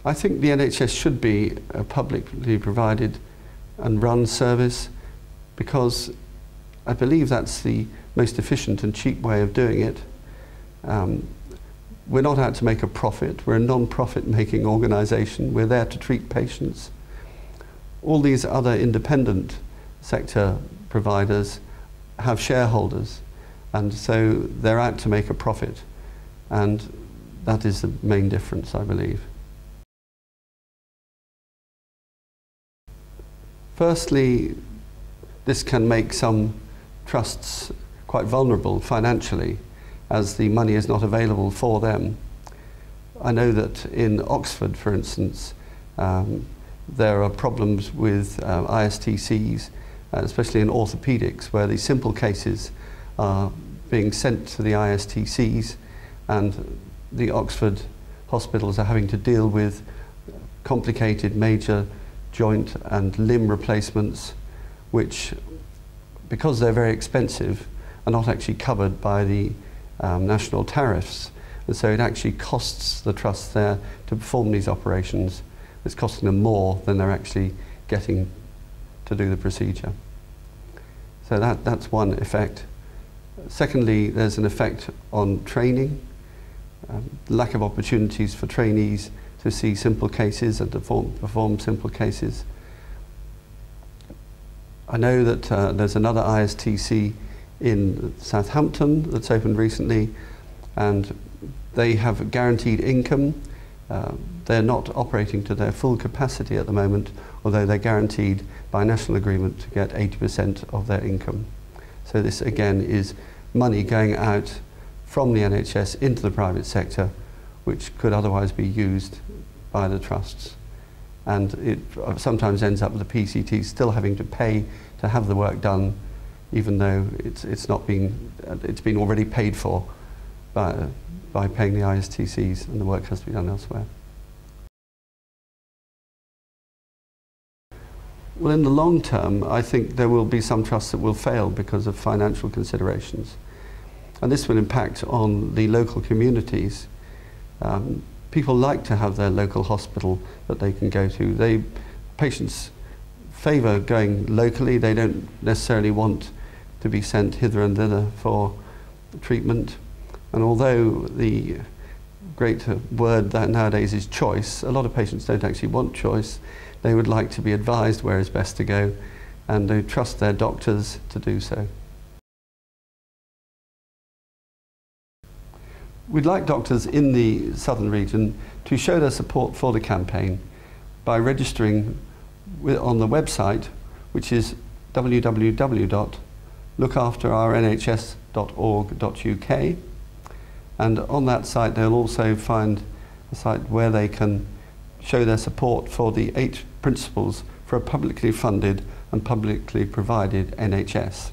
I think the NHS should be a publicly provided and run service, because I believe that's the most efficient and cheap way of doing it. We're not out to make a profit. We're a non-profit making organisation. We're there to treat patients. All these other independent sector providers have shareholders, and so they're out to make a profit, and that is the main difference, I believe. Firstly, this can make some trusts quite vulnerable financially, as the money is not available for them. I know that in Oxford, for instance, there are problems with ISTCs, especially in orthopaedics, where the simple cases are being sent to the ISTCs, and the Oxford hospitals are having to deal with complicated major joint and limb replacements, which, because they're very expensive, are not actually covered by the national tariffs. And so it actually costs the trust there to perform these operations. It's costing them more than they're actually getting to do the procedure. So that's one effect. Secondly, there's an effect on training. Lack of opportunities for trainees to see simple cases and to perform simple cases. I know that there's another ISTC in Southampton that's opened recently, and they have a guaranteed income. They're not operating to their full capacity at the moment, although they're guaranteed by national agreement to get 80% of their income. So this again is money going out from the NHS into the private sector, which could otherwise be used by the trusts. And it sometimes ends up with the PCT still having to pay to have the work done, even though it's been already paid for by paying the ISTCs, and the work has to be done elsewhere. Well, in the long term, I think there will be some trusts that will fail because of financial considerations. And this will impact on the local communities. People like to have their local hospital that they can go to. Patients favour going locally. They don't necessarily want to be sent hither and thither for treatment. And although the great word that nowadays is choice, a lot of patients don't actually want choice. They would like to be advised where is best to go, and they trust their doctors to do so. We'd like doctors in the southern region to show their support for the campaign by registering on the website, which is www.lookafterrnhs.org.uk, and on that site they'll also find a site where they can show their support for the 8 principles for a publicly funded and publicly provided NHS.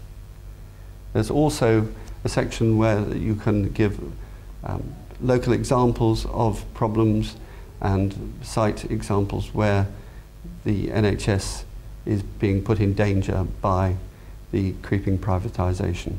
There's also a section where you can give local examples of problems and cite examples where the NHS is being put in danger by the creeping privatisation.